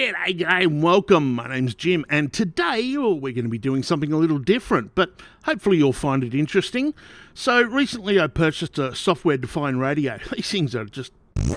G'day and welcome. My name's Jim, and today we're going to be doing something a little different, but hopefully you'll find it interesting. So recently I purchased a software-defined radio. These things are just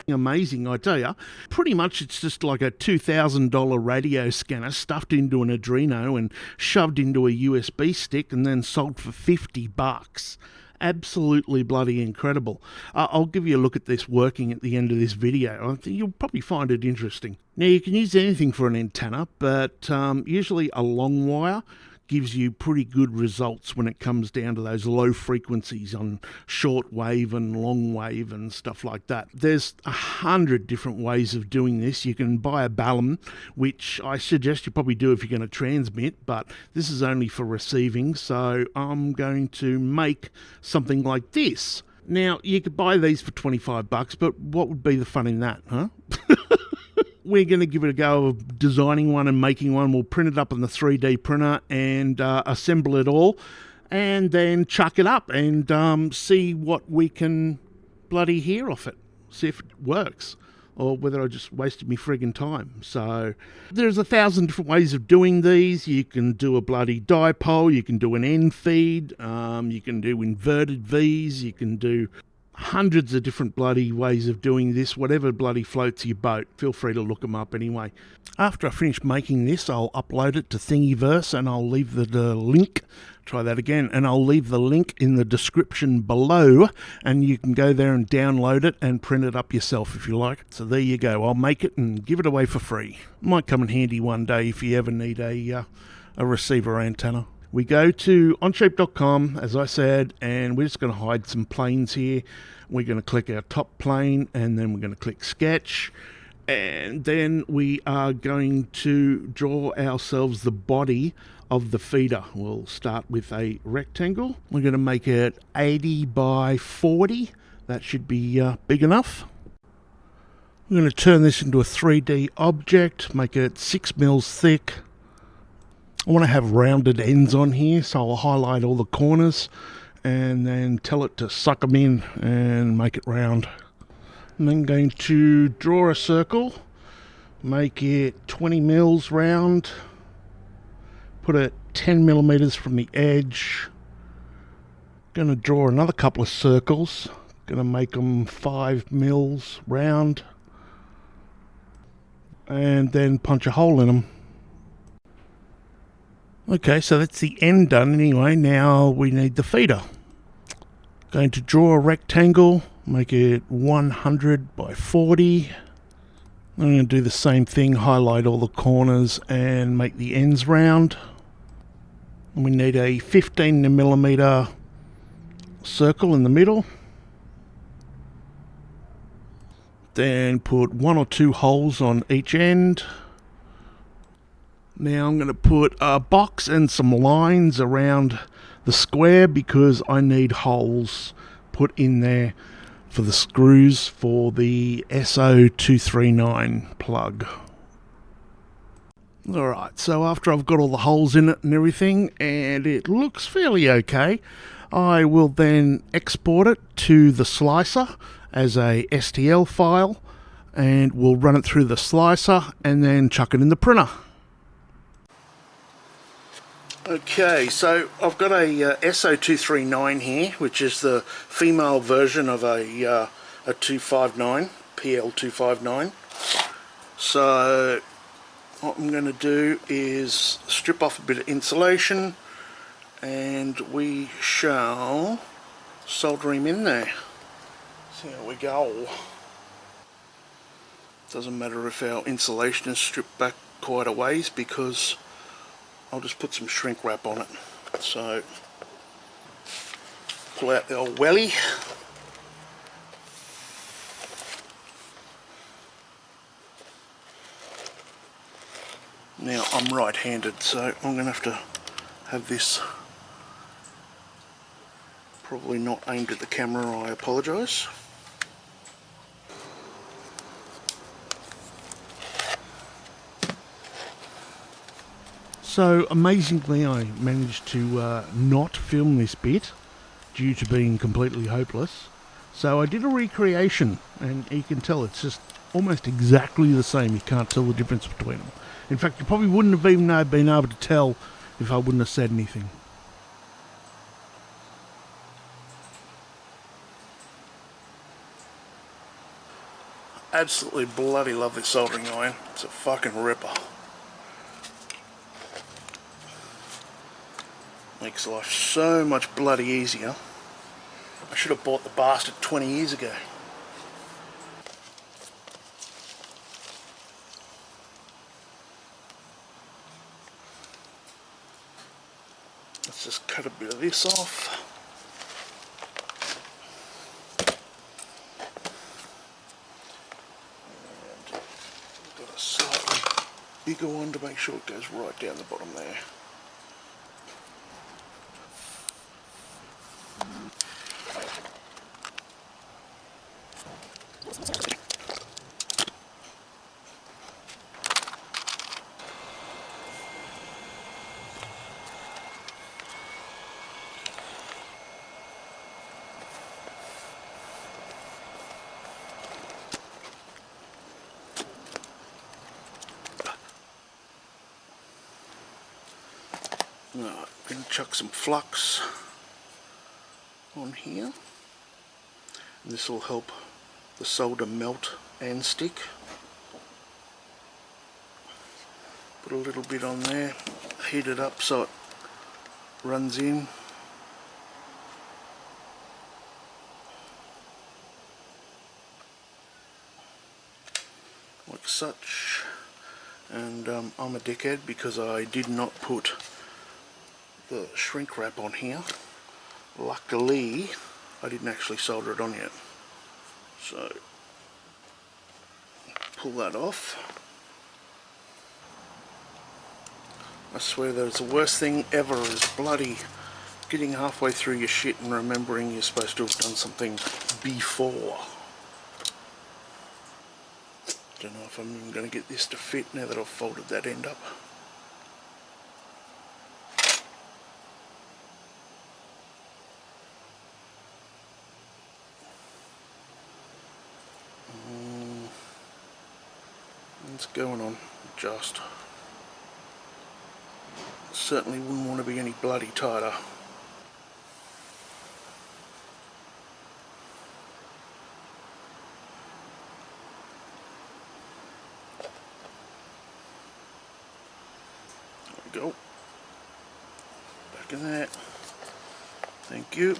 amazing, I tell you. Pretty much it's just like a $2,000 radio scanner stuffed into an Arduino and shoved into a USB stick and then sold for $50. Absolutely bloody incredible. I'll give you a look at this working at the end of this video. I think you'll probably find it interesting. Now you can use anything for an antenna, but usually a long wire gives you pretty good results when it comes down to those low frequencies on short wave and long wave and stuff like that. There's 100 different ways of doing this. You can buy a balun, which I suggest you probably do if you're going to transmit, but this is only for receiving, so I'm going to make something like this. Now, you could buy these for $25, but what would be the fun in that, huh? We're going to give it a go of designing one and making one. We'll print it up on the 3D printer and assemble it all, and then chuck it up and see what we can bloody hear off it. See if it works, or whether I just wasted me friggin' time. So there's 1,000 different ways of doing these. You can do a bloody dipole, you can do an end feed, you can do inverted V's, you can do hundreds of different bloody ways of doing this. Whatever bloody floats your boat, feel free to look them up anyway. After I finish making this, I'll upload it to Thingiverse and I'll leave the link. Try that again. And I'll leave the link in the description below, and you can go there and download it and print it up yourself if you like. So there you go. I'll make it and give it away for free. Might come in handy one day if you ever need a receiver antenna. We go to onshape.com, as I said, and we're just going to hide some planes here. We're going to click our top plane, and then we're going to click sketch, and then we are going to draw ourselves the body of the feeder. We'll start with a rectangle. We're going to make it 80 by 40. That should be big enough. We're going to turn this into a 3D object, make it 6 mils thick. I want to have rounded ends on here, so I'll highlight all the corners and then tell it to suck them in and make it round. I'm then going to draw a circle, make it 20 mils round, put it 10 millimeters from the edge. Going to draw another couple of circles, going to make them 5 mils round, and then punch a hole in them. Okay, so that's the end done anyway. Now we need the feeder. Going to draw a rectangle, make it 100 by 40. I'm going to do the same thing, highlight all the corners and make the ends round. And we need a 15 millimeter circle in the middle. Then put 1 or 2 holes on each end. Now I'm going to put a box and some lines around the square because I need holes put in there for the screws for the SO239 plug. Alright, so after I've got all the holes in it and everything, and it looks fairly okay, I will then export it to the slicer as a STL file, and we'll run it through the slicer and then chuck it in the printer. Okay, so I've got a SO239 here, which is the female version of a 259, PL259. So what I'm going to do is strip off a bit of insulation, and we shall solder him in there. So here we go. Doesn't matter if our insulation is stripped back quite a ways, because I'll just put some shrink wrap on it. So pull out the old welly. Now I'm right-handed, so I'm going to have this probably not aimed at the camera. I apologise. So amazingly I managed to not film this bit due to being completely hopeless. So I did a recreation, and you can tell it's just almost exactly the same. You can't tell the difference between them. In fact, you probably wouldn't have even been able to tell if I wouldn't have said anything. Absolutely bloody love this soldering iron. It's a fucking ripper. Makes life so much bloody easier. I should have bought the bastard 20 years ago. Let's just cut a bit of this off. And got a slightly bigger one to make sure it goes right down the bottom there. Right, I'm going to chuck some flux on here. And this will help the solder melt and stick. Put a little bit on there, heat it up so it runs in. Like such. And I'm a dickhead because I did not put the shrink wrap on here. Luckily I didn't actually solder it on yet, so pull that off. I swear that it's the worst thing ever is bloody getting halfway through your shit and remembering you're supposed to have done something before. Don't know if I'm even going to get this to fit now that I've folded that end up. What's going on? Just certainly wouldn't want to be any bloody tighter. There we go. Back in there. Thank you.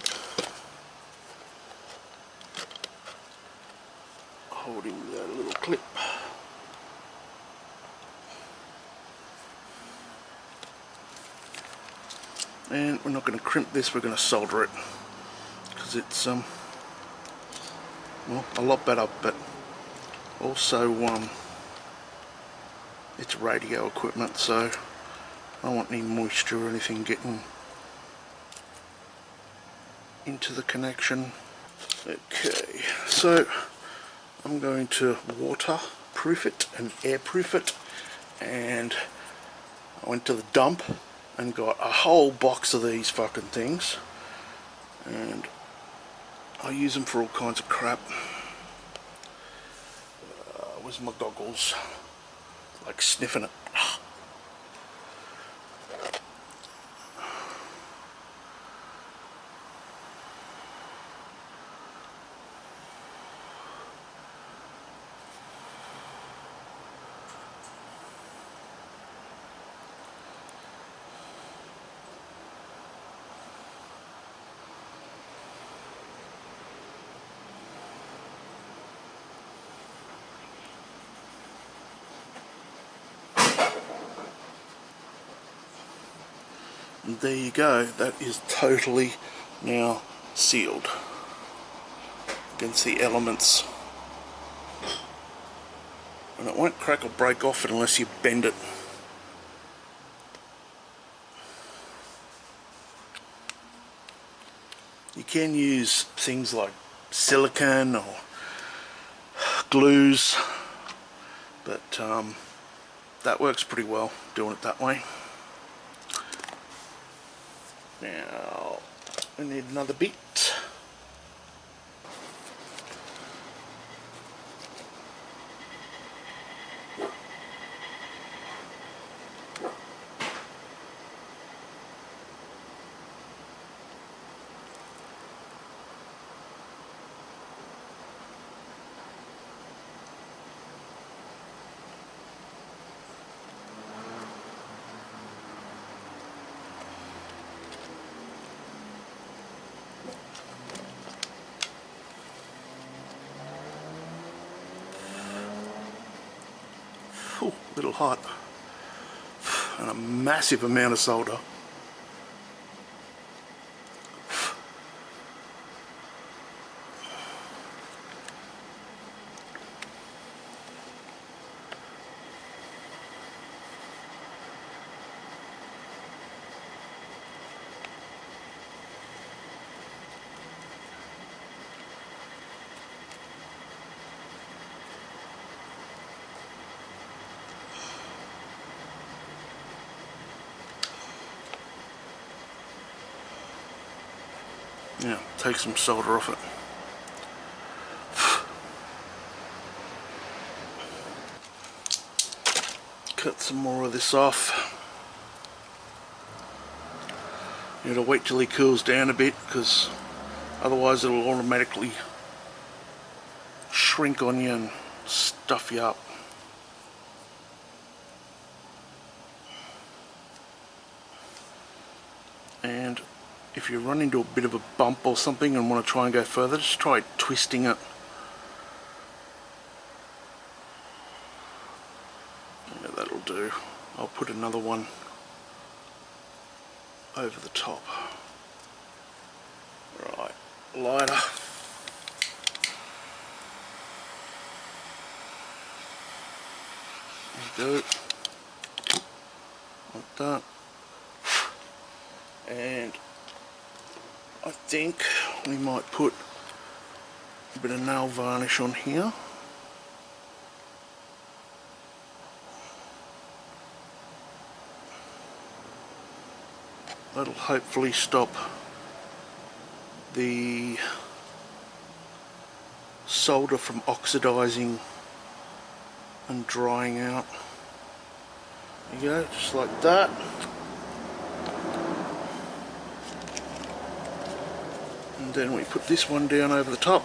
Holding that little clip. And we're not going to crimp this, we're going to solder it because it's well, a lot better, but also it's radio equipment, so I don't want any moisture or anything getting into the connection. Okay, so I'm going to waterproof it and airproof it, and I went to the dump and got a whole box of these fucking things, and I use them for all kinds of crap. Where's my goggles? Like sniffing it. And there you go, that is totally now sealed against the elements. And it won't crack or break off unless you bend it. You can use things like silicone or glues, but that works pretty well doing it that way. Now we need another bit. Ooh, a little hot. And a massive amount of solder. Yeah, take some solder off it. Cut some more of this off. You gotta wait till he cools down a bit, because otherwise it'll automatically shrink on you and stuff you up. And if you run into a bit of a bump or something and want to try and go further, just try twisting it. Yeah, that'll do. I'll put another one over the top. Right, lighter. There you go. Like that. And I think we might put a bit of nail varnish on here. That'll hopefully stop the solder from oxidizing and drying out. There you go, just like that. And then we put this one down over the top.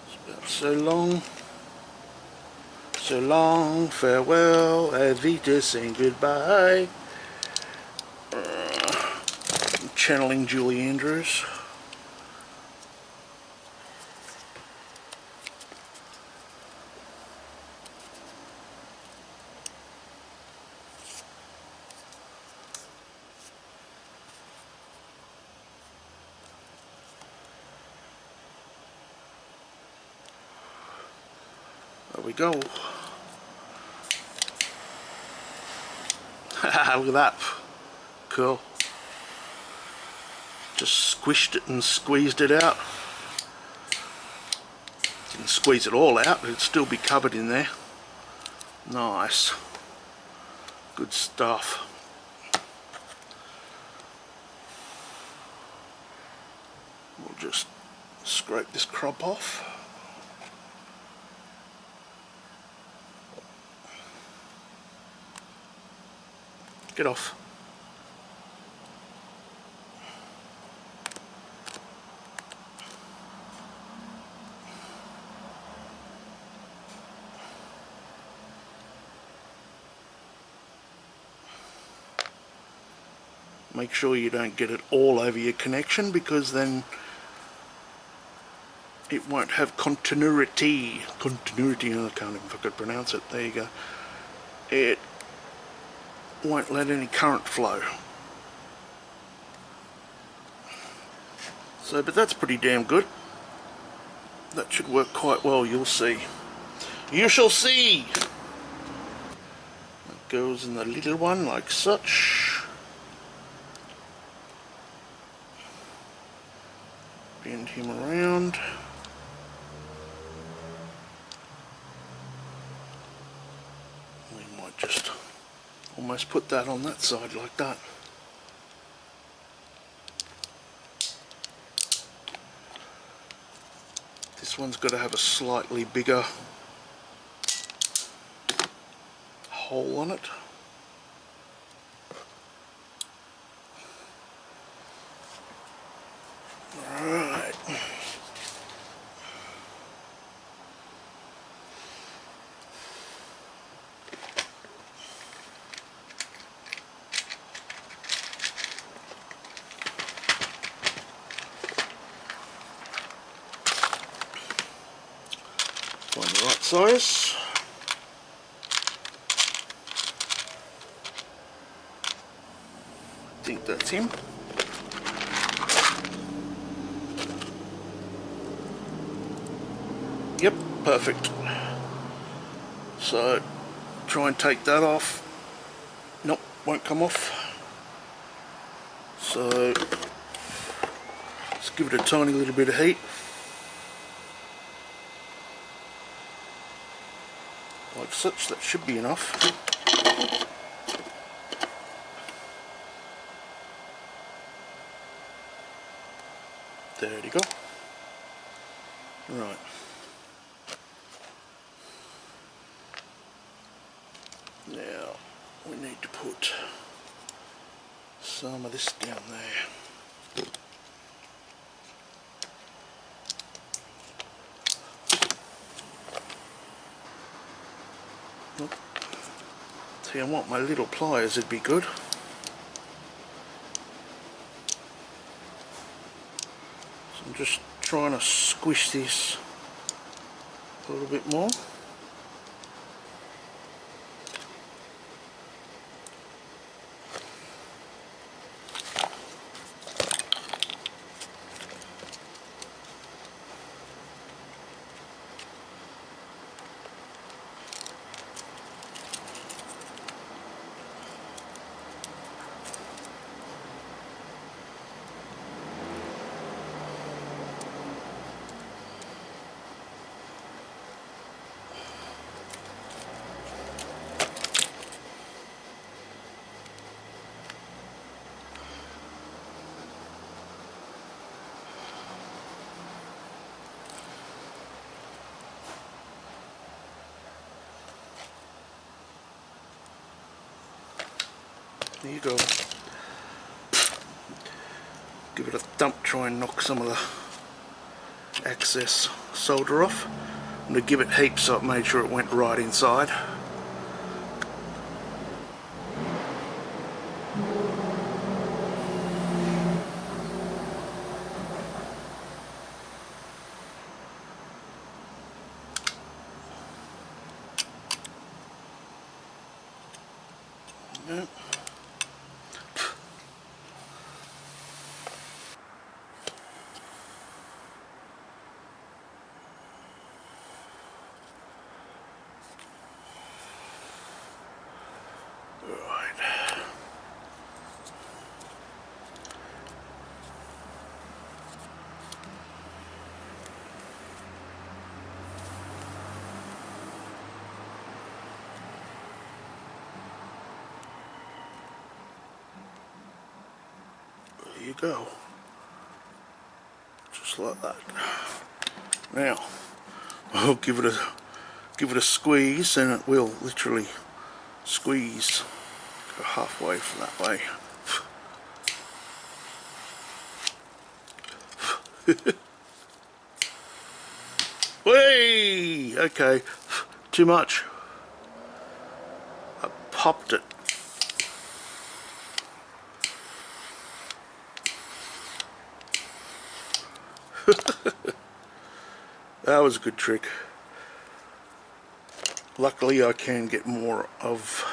It's about so long. So long, farewell, Avita, saying goodbye. I'm channeling Julie Andrews. There we go. Look at that. Cool. Just squished it and squeezed it out. Didn't squeeze it all out, but it'd still be covered in there. Nice. Good stuff. We'll just scrape this crop off. Get off. Make sure you don't get it all over your connection, because then it won't have continuity. Continuity, I can't even fucking pronounce it. There you go. It won't let any current flow. So, but that's pretty damn good. That should work quite well, you'll see. You shall see! That goes in the little one like such. Bend him around. We might just almost put that on that side like that. This one's got to have a slightly bigger hole on it. Right. Find the size. I think that's him. Yep, perfect. So try and take that off. Nope, won't come off. So let's give it a tiny little bit of heat. Like such, that should be enough. There you go. Right. Now we need to put some of this down there. See, I want my little pliers, it'd be good. So I'm just trying to squish this a little bit more. There you go. Give it a thump, try and knock some of the excess solder off. I'm going to give it heaps so I made sure it went right inside. Yep. There you go. Just like that. Now I'll give it a squeeze, and it will literally squeeze. Go halfway from that way. Whey! Okay, too much. I popped it. That was a good trick. Luckily I can get more of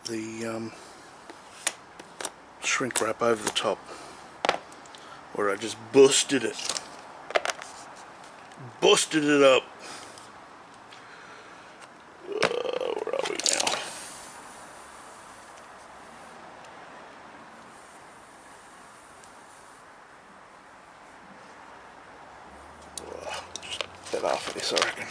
the shrink wrap over the top, where I just busted it up. Where are we now? Just get off of this, I reckon.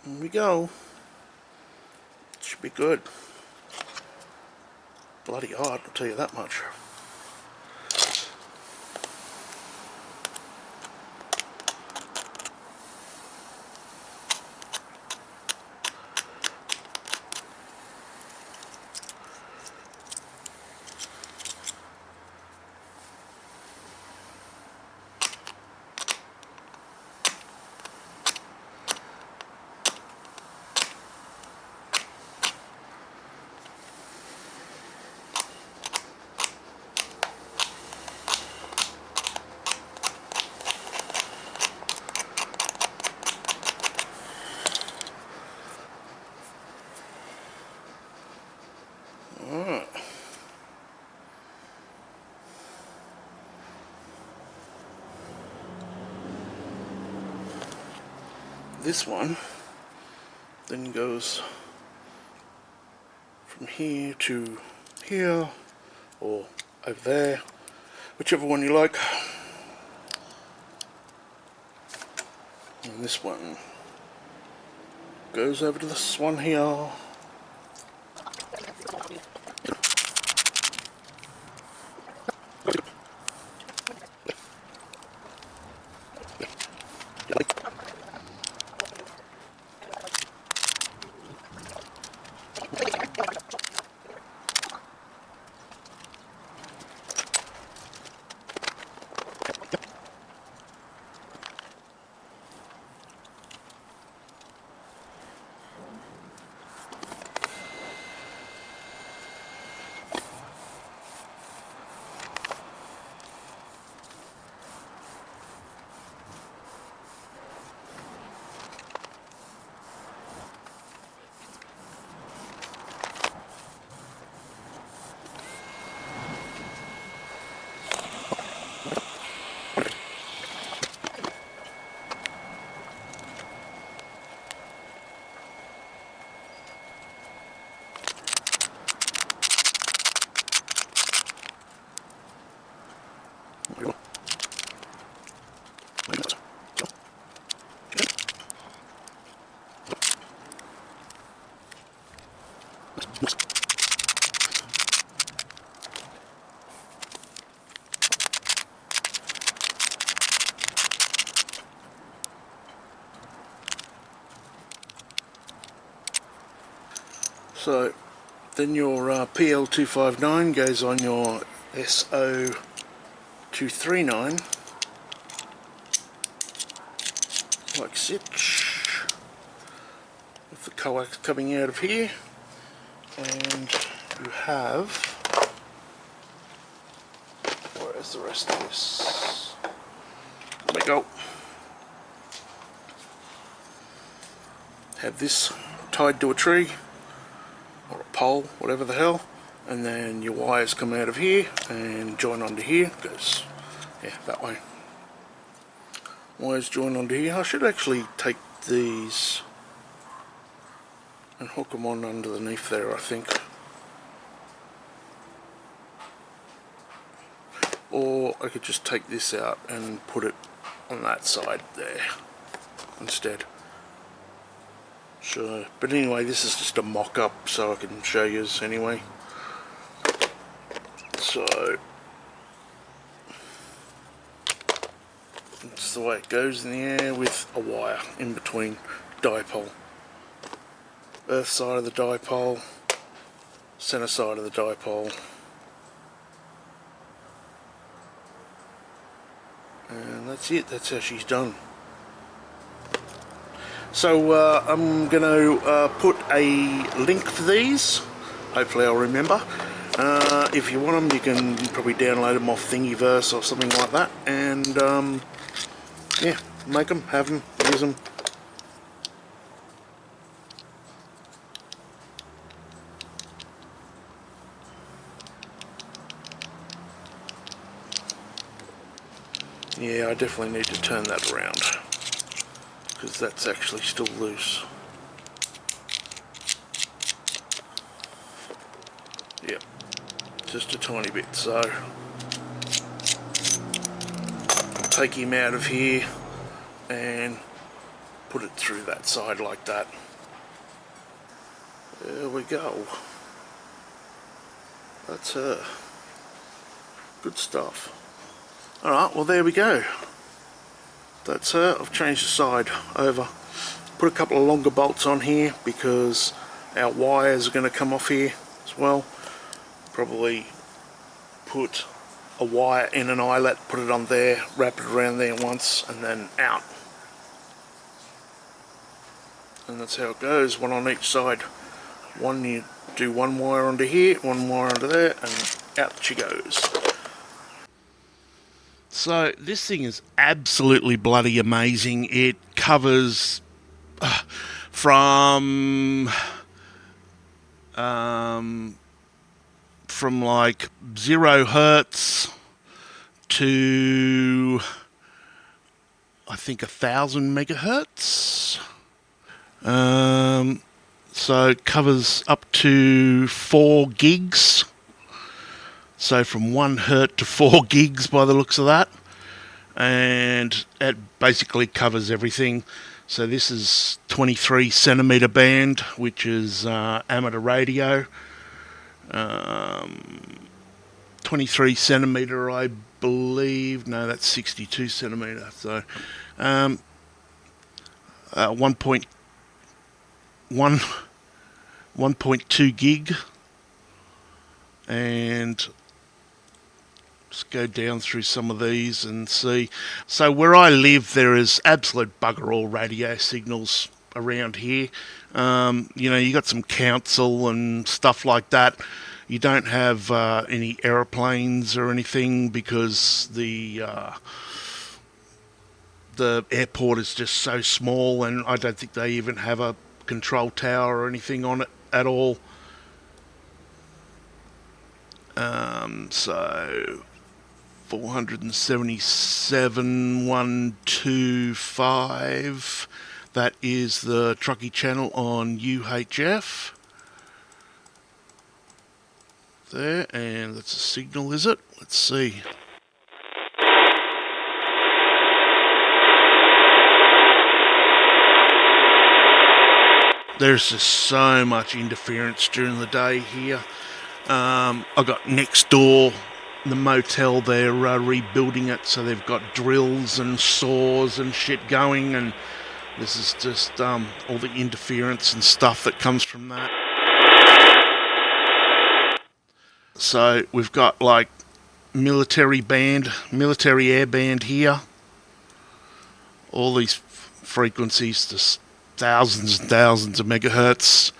Here we go. Should be good. Bloody hard, I'll tell you that much. Alright. This one then goes from here to here, or over there, whichever one you like. And this one goes over to this one here. So then your PL259 goes on your SO239 like such, with the coax coming out of here, and you have, where's the rest of this? There we go. Have this tied to a tree or a pole, whatever the hell, and then your wires come out of here and join onto here. Goes, yeah, that way. Wires join onto here. I should actually take these and hook them on underneath there, I think. Or I could just take this out and put it on that side there instead. So, but anyway, this is just a mock-up, so I can show you anyway. So, it's the way it goes in the air with a wire in between dipole. Earth side of the dipole, centre side of the dipole. And that's it, that's how she's done. So I'm going to put a link for these, hopefully I'll remember. If you want them, you can probably download them off Thingiverse or something like that, and yeah, make them, have them, use them. Yeah, I definitely need to turn that around, because that's actually still loose. Yep, just a tiny bit. So take him out of here and put it through that side like that. There we go. That's her. Good stuff. Alright, well there we go. That's her. I've changed the side over. Put a couple of longer bolts on here because our wires are going to come off here as well. Probably put a wire in an eyelet, put it on there, wrap it around there once, and then out. And that's how it goes, one on each side. One, you do one wire onto here, one wire onto there, and out she goes. So this thing is absolutely bloody amazing. It covers from from like 0 hertz to I think 1,000 megahertz. So it covers up to 4 gigs. So from 1 hertz to 4 gigs by the looks of that. And it basically covers everything. So this is 23 centimetre band, which is amateur radio. 23 centimetre, I believe. No, that's 62 centimetre. So 1.2 gig. And just go down through some of these and see. So where I live, there is absolute bugger all radio signals around here. You got some council and stuff like that. You don't have any aeroplanes or anything because the airport is just so small, and I don't think they even have a control tower or anything on it at all. So 477,125. That is the Truckee channel on UHF. There, and that's a signal, is it? Let's see. There's just so much interference during the day here. I got next door, the motel, they're rebuilding it, so they've got drills and saws and shit going, and this is just all the interference and stuff that comes from that. So we've got like military air band here. All these frequencies, just thousands and thousands of megahertz.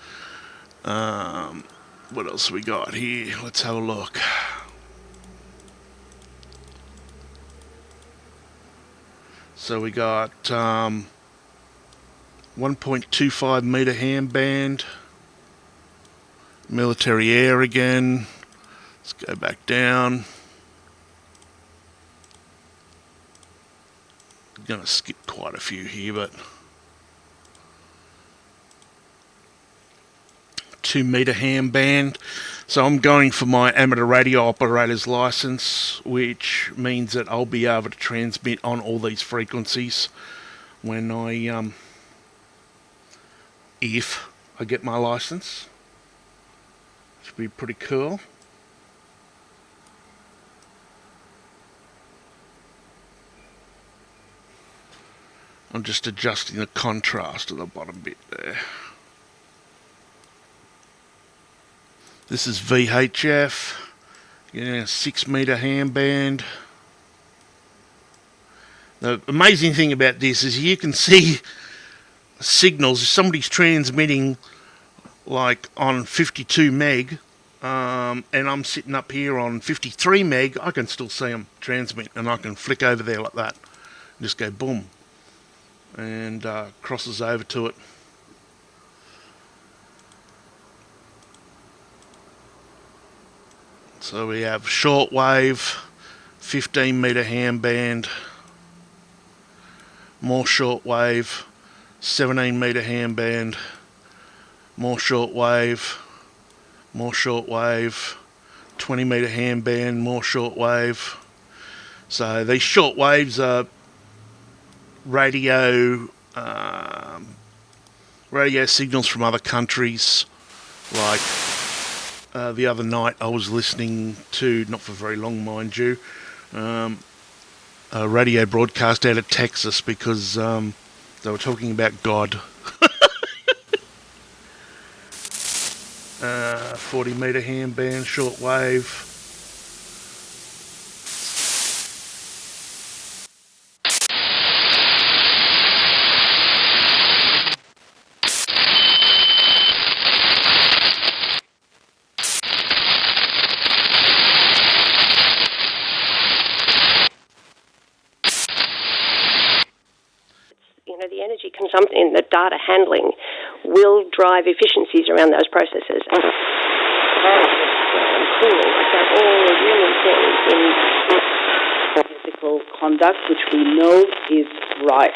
What else we got here? Let's have a look. So we got 1.25 meter ham band, military air again. Let's go back down. I'm going to skip quite a few here, but 2 meter ham band. So I'm going for my amateur radio operator's license, which means that I'll be able to transmit on all these frequencies when if I get my license. Should be pretty cool. I'm just adjusting the contrast to the bottom bit there. This is VHF, 6 meter ham band. The amazing thing about this is you can see signals. If somebody's transmitting like on 52 meg, and I'm sitting up here on 53 meg, I can still see them transmit, and I can flick over there like that. Just go boom, and crosses over to it. So we have shortwave, 15 meter ham band, more shortwave, 17 meter ham band, more shortwave, 20 meter ham band, more shortwave. So these shortwaves are radio signals from other countries. Like the other night I was listening to, not for very long mind you, a radio broadcast out of Texas because they were talking about God. 40 meter ham band, shortwave. The energy consumption in the data handling will drive efficiencies around those processes. cooling. So all the really important in physical conduct, which we know is right.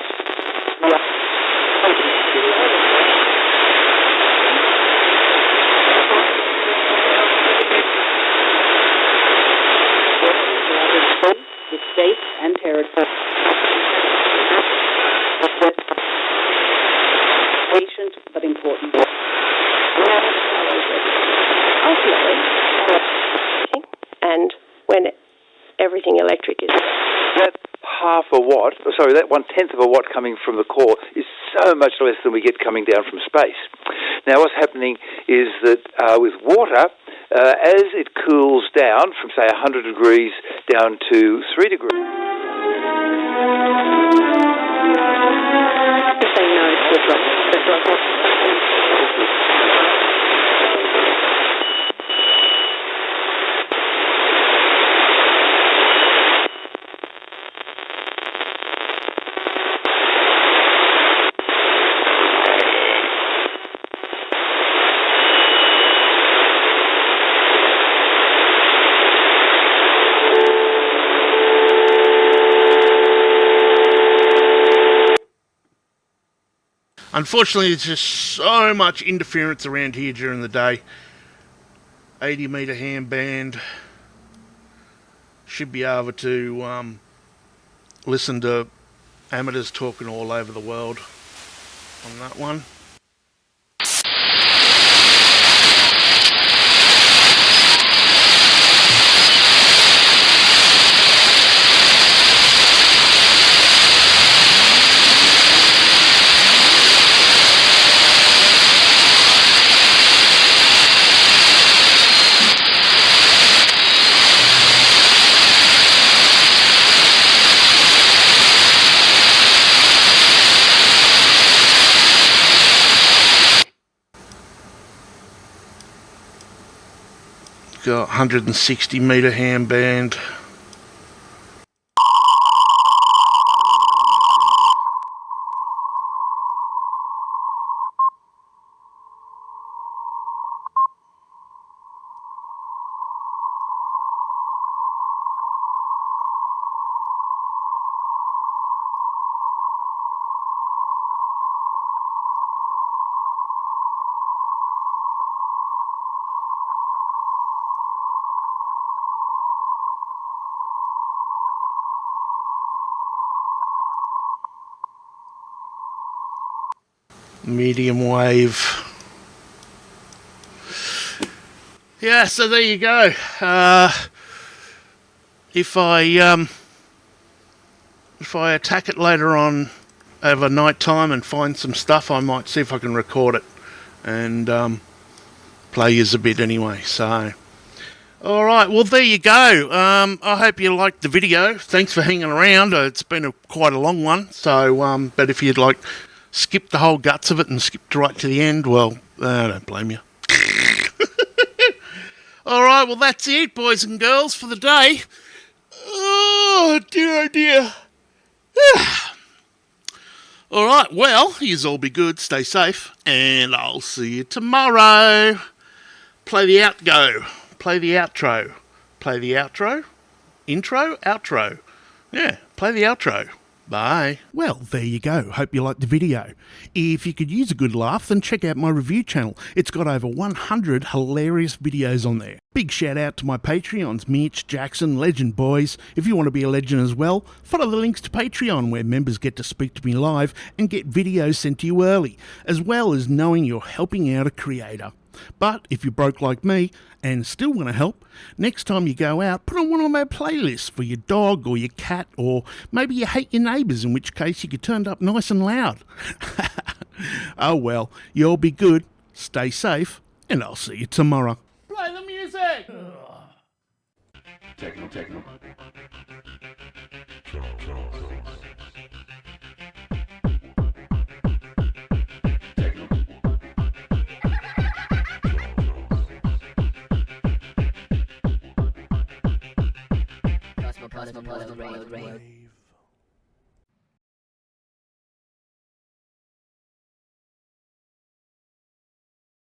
The state and territory. Patient but important. Ultimately, and when everything electric is... That half a watt, sorry, that 1/10 of a watt coming from the core is so much less than we get coming down from space. Now what's happening is that with water, as it cools down from, say, 100 degrees down to 3 degrees... Unfortunately, there's just so much interference around here during the day. 80 metre handband. Should be able to listen to amateurs talking all over the world on that one. Got 160 metre handband. Medium wave. Yeah, so there you go. If I attack it later on over night time and find some stuff, I might see if I can record it and play you a bit anyway. So, all right, well there you go. I hope you liked the video. Thanks for hanging around. It's been quite a long one. So, but if you'd like skip the whole guts of it and skipped right to the end, well, I don't blame you. All right, well, that's it, boys and girls, for the day. Oh, dear, oh, dear. All right, well, yous all be good, stay safe, and I'll see you tomorrow. Play the outgo, play the outro, play the outro, intro, outro. Yeah, play the outro. Bye. Well, there you go. Hope you liked the video. If you could use a good laugh, then check out my review channel. It's got over 100 hilarious videos on there. Big shout out to my Patreons, Mitch, Jackson, Legend Boys. If you want to be a legend as well, follow the links to Patreon, where members get to speak to me live and get videos sent to you early, as well as knowing you're helping out a creator. But if you're broke like me and still want to help, next time you go out, put on one of my playlists for your dog or your cat, or maybe you hate your neighbours, in which case you could turn it up nice and loud. Oh well, you all be good, stay safe, and I'll see you tomorrow. Play the music! Techno. Cosmopolitan Rave.